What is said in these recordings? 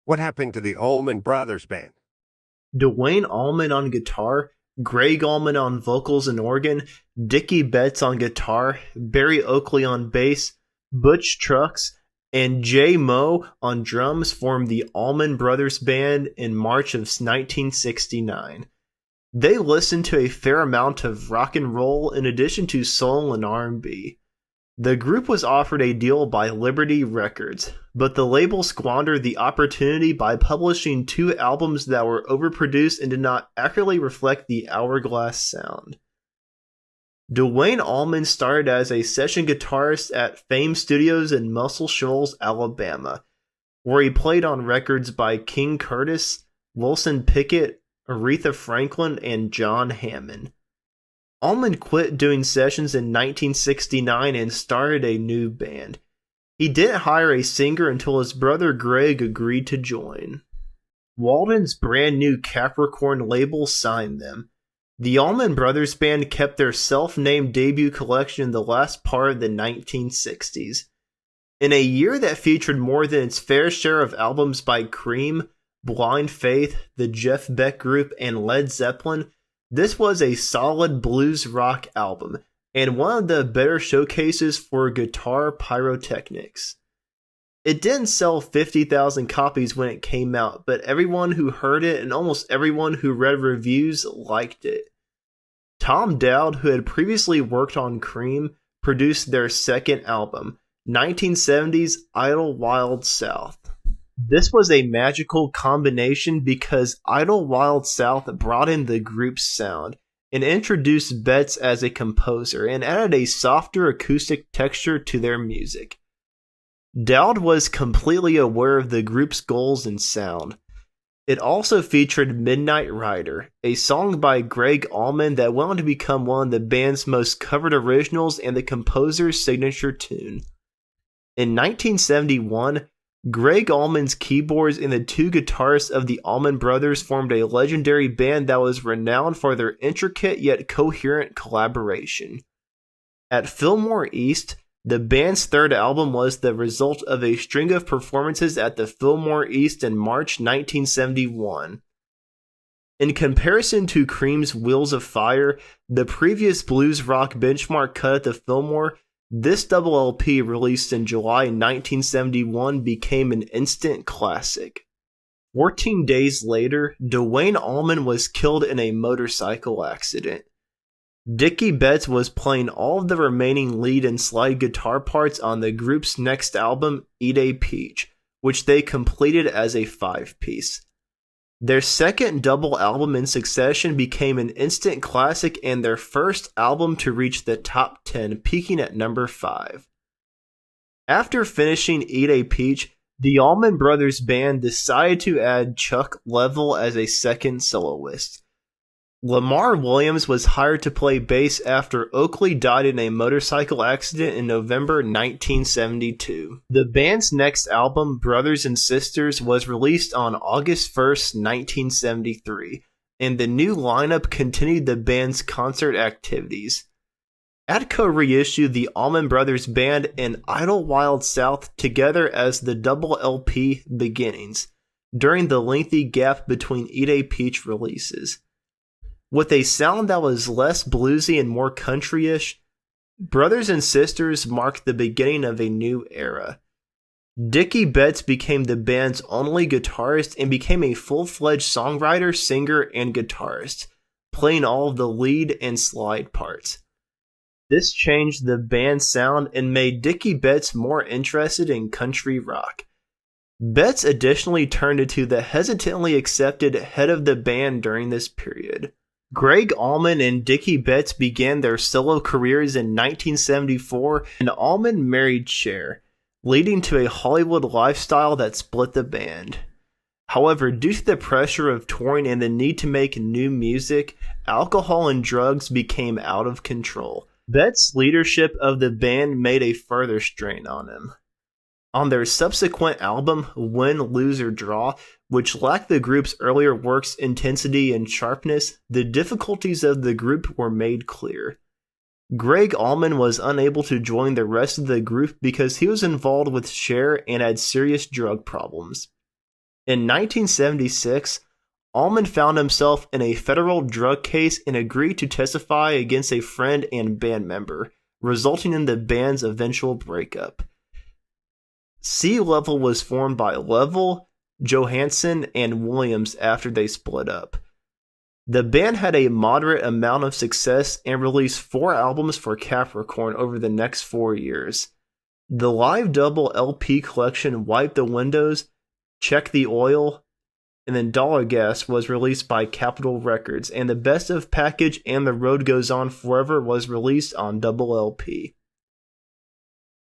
What happened to the Allman Brothers Band? Dwayne Allman on guitar, Greg Allman on vocals and organ, Dickie Betts on guitar, Barry Oakley on bass, Butch Trucks, and Jay Moe on drums formed the Allman Brothers Band in March of 1969. They listened to a fair amount of rock and roll in addition to soul and R&B. The group was offered a deal by Liberty Records, but the label squandered the opportunity by publishing two albums that were overproduced and did not accurately reflect the Hourglass sound. Dwayne Allman started as a session guitarist at Fame Studios in Muscle Shoals, Alabama, where he played on records by King Curtis, Wilson Pickett, Aretha Franklin, and John Hammond. Allman quit doing sessions in 1969 and started a new band. He didn't hire a singer until his brother Greg agreed to join. Walden's brand new Capricorn label signed them. The Allman Brothers Band kept their self-named debut collection in the last part of the 1960s. In a year that featured more than its fair share of albums by Cream, Blind Faith, the Jeff Beck Group, and Led Zeppelin, this was a solid blues rock album, and one of the better showcases for guitar pyrotechnics. It didn't sell 50,000 copies when it came out, but everyone who heard it and almost everyone who read reviews liked it. Tom Dowd, who had previously worked on Cream, produced their second album, 1970's Idlewild South. This was a magical combination because Idlewild South brought in the group's sound and introduced Betts as a composer and added a softer acoustic texture to their music. Dowd was completely aware of the group's goals and sound. It also featured Midnight Rider, a song by Greg Allman that went on to become one of the band's most covered originals and the composer's signature tune. In 1971, Greg Allman's keyboards and the two guitarists of the Allman Brothers formed a legendary band that was renowned for their intricate yet coherent collaboration. At Fillmore East, the band's third album was the result of a string of performances at the Fillmore East in March 1971. In comparison to Cream's Wheels of Fire, the previous blues rock benchmark cut at the Fillmore, this double LP, released in July 1971, became an instant classic. 14 days later, Dwayne Allman was killed in a motorcycle accident. Dickie Betts was playing all of the remaining lead and slide guitar parts on the group's next album, Eat a Peach, which they completed as a 5-piece. Their second double album in succession became an instant classic and their first album to reach the top 10, peaking at number 5. After finishing Eat a Peach, the Allman Brothers Band decided to add Chuck Leavell as a second soloist. Lamar Williams was hired to play bass after Oakley died in a motorcycle accident in November 1972. The band's next album, Brothers and Sisters, was released on August 1st, 1973, and the new lineup continued the band's concert activities. Atco reissued the Allman Brothers Band and Idlewild South together as the double LP Beginnings, during the lengthy gap between Eat a Peach releases. With a sound that was less bluesy and more country-ish, Brothers and Sisters marked the beginning of a new era. Dickie Betts became the band's only guitarist and became a full-fledged songwriter, singer, and guitarist, playing all of the lead and slide parts. This changed the band's sound and made Dickie Betts more interested in country rock. Betts additionally turned into the hesitantly accepted head of the band during this period. Greg Allman and Dickie Betts began their solo careers in 1974, and Allman married Cher, leading to a Hollywood lifestyle that split the band. However, due to the pressure of touring and the need to make new music, alcohol and drugs became out of control. Betts' leadership of the band made a further strain on him. On their subsequent album, Win, Lose, or Draw, which lacked the group's earlier work's intensity and sharpness, the difficulties of the group were made clear. Greg Allman was unable to join the rest of the group because he was involved with Cher and had serious drug problems. In 1976, Allman found himself in a federal drug case and agreed to testify against a friend and band member, resulting in the band's eventual breakup. Sea Level was formed by Level, Johansson, and Williams after they split up. The band had a moderate amount of success and released 4 albums for Capricorn over the next 4 years. The live double LP collection Wipe the Windows, Check the Oil, and then Dollar Gas was released by Capitol Records, and the Best of package and The Road Goes On Forever was released on double LP.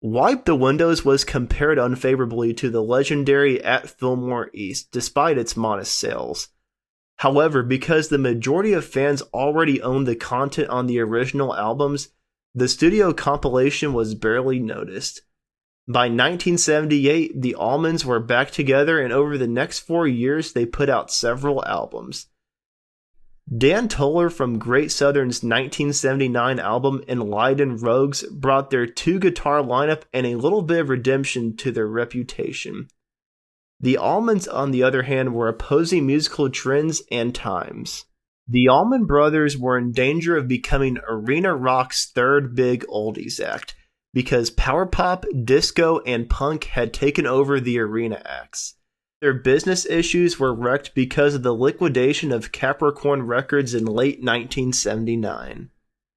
Wipe the Windows was compared unfavorably to the legendary At Fillmore East, despite its modest sales. However, because the majority of fans already owned the content on the original albums, the studio compilation was barely noticed. By 1978, the Allmans were back together, and over the next 4 years, they put out several albums. Dan Toller from Great Southern's 1979 album Enlightened Rogues brought their 2-guitar lineup and a little bit of redemption to their reputation. The Allmans, on the other hand, were opposing musical trends and times. The Allman Brothers were in danger of becoming arena rock's third big oldies act, because power pop, disco, and punk had taken over the arena acts. Their business issues were wrecked because of the liquidation of Capricorn Records in late 1979.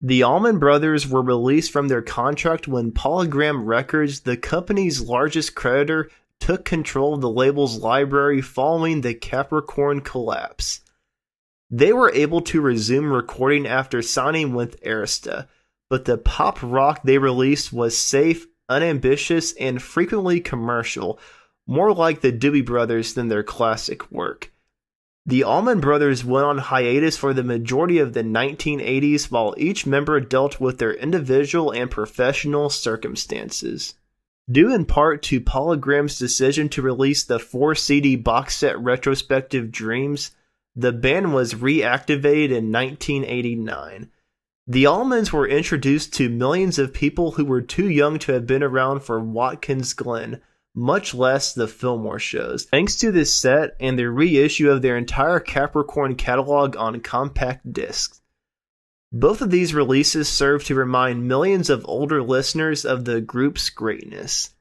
The Allman Brothers were released from their contract when Polygram Records, the company's largest creditor, took control of the label's library following the Capricorn collapse. They were able to resume recording after signing with Arista, but the pop rock they released was safe, unambitious, and frequently commercial, more like the Doobie Brothers than their classic work. The Allman Brothers went on hiatus for the majority of the 1980s while each member dealt with their individual and professional circumstances. Due in part to Polygram's decision to release the 4-CD box set retrospective Dreams, the band was reactivated in 1989. The Allmans were introduced to millions of people who were too young to have been around for Watkins Glen, much less the Fillmore shows, thanks to this set and the reissue of their entire Capricorn catalog on compact discs. Both of these releases serve to remind millions of older listeners of the group's greatness.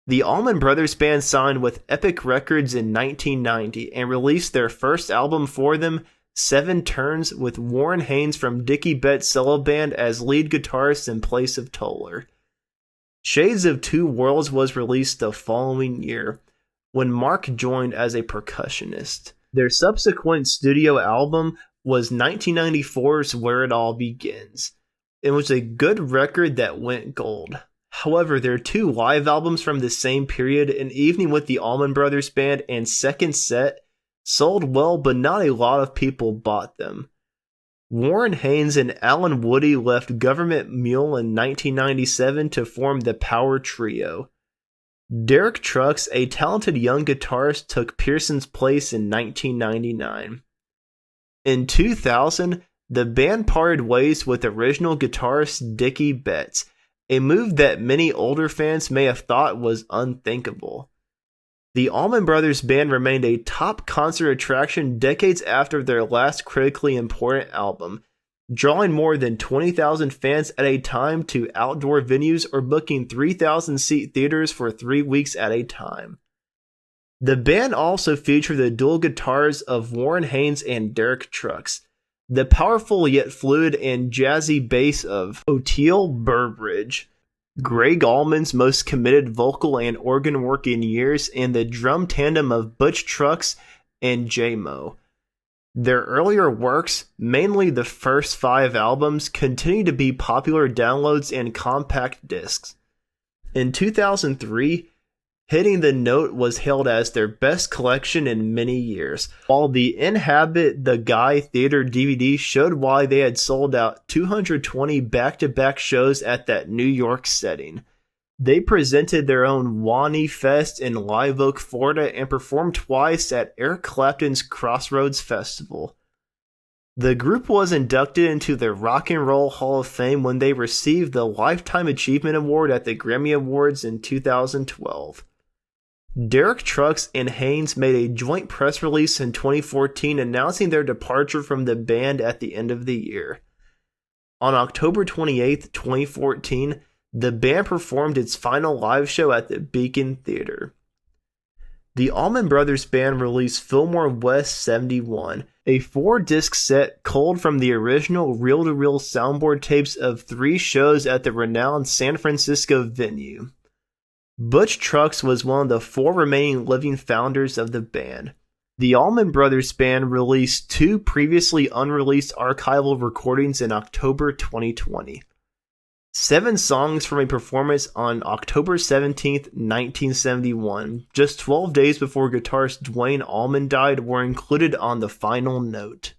The Allman Brothers Band signed with Epic Records in 1990 and released their first album for them, 7 Turns, with Warren Haynes from Dickie Betts Solo Band as lead guitarist in place of Toller. Shades of Two Worlds was released the following year, when Mark joined as a percussionist. Their subsequent studio album was 1994's Where It All Begins. It was a good record that went gold. However, their 2 live albums from the same period, An Evening with the Allman Brothers Band and Second Set, sold well, but not a lot of people bought them. Warren Haynes and Alan Woody left Government Mule in 1997 to form the Power Trio. Derek Trucks, a talented young guitarist, took Pearson's place in 1999. In 2000, the band parted ways with original guitarist Dickie Betts, a move that many older fans may have thought was unthinkable. The Allman Brothers Band remained a top concert attraction decades after their last critically important album, drawing more than 20,000 fans at a time to outdoor venues or booking 3,000-seat theaters for 3 weeks at a time. The band also featured the dual guitars of Warren Haynes and Derek Trucks, the powerful yet fluid and jazzy bass of Oteil Burbridge, Greg Allman's most committed vocal and organ work in years, and the drum tandem of Butch Trucks and J-Mo. Their earlier works, mainly the first 5 albums, continue to be popular downloads and compact discs. In 2003, Hitting the Note was hailed as their best collection in many years, while the Inhabit the Guy Theater DVD showed why they had sold out 220 back-to-back shows at that New York setting. They presented their own Wani Fest in Live Oak, Florida, and performed twice at Eric Clapton's Crossroads Festival. The group was inducted into the Rock and Roll Hall of Fame when they received the Lifetime Achievement Award at the Grammy Awards in 2012. Derek Trucks and Haynes made a joint press release in 2014 announcing their departure from the band at the end of the year. On October 28, 2014, the band performed its final live show at the Beacon Theater. The Allman Brothers Band released Fillmore West 71, a 4-disc set culled from the original reel-to-reel soundboard tapes of 3 shows at the renowned San Francisco venue. Butch Trucks was one of the 4 remaining living founders of the band. The Allman Brothers Band released 2 previously unreleased archival recordings in October 2020. 7 songs from a performance on October 17, 1971, just 12 days before guitarist Duane Allman died, were included on the final note.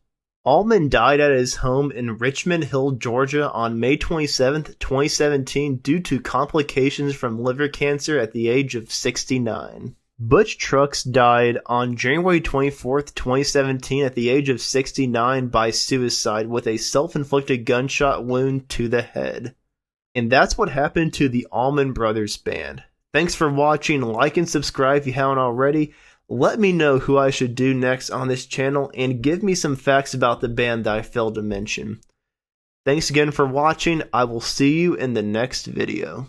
Allman died at his home in Richmond Hill, Georgia on May 27, 2017 due to complications from liver cancer at the age of 69. Butch Trucks died on January 24, 2017 at the age of 69 by suicide with a self-inflicted gunshot wound to the head. And that's what happened to the Allman Brothers Band. Thanks for watching. Like and subscribe if you haven't already. Let me know who I should do next on this channel and give me some facts about the band that I failed to mention. Thanks again for watching. I will see you in the next video.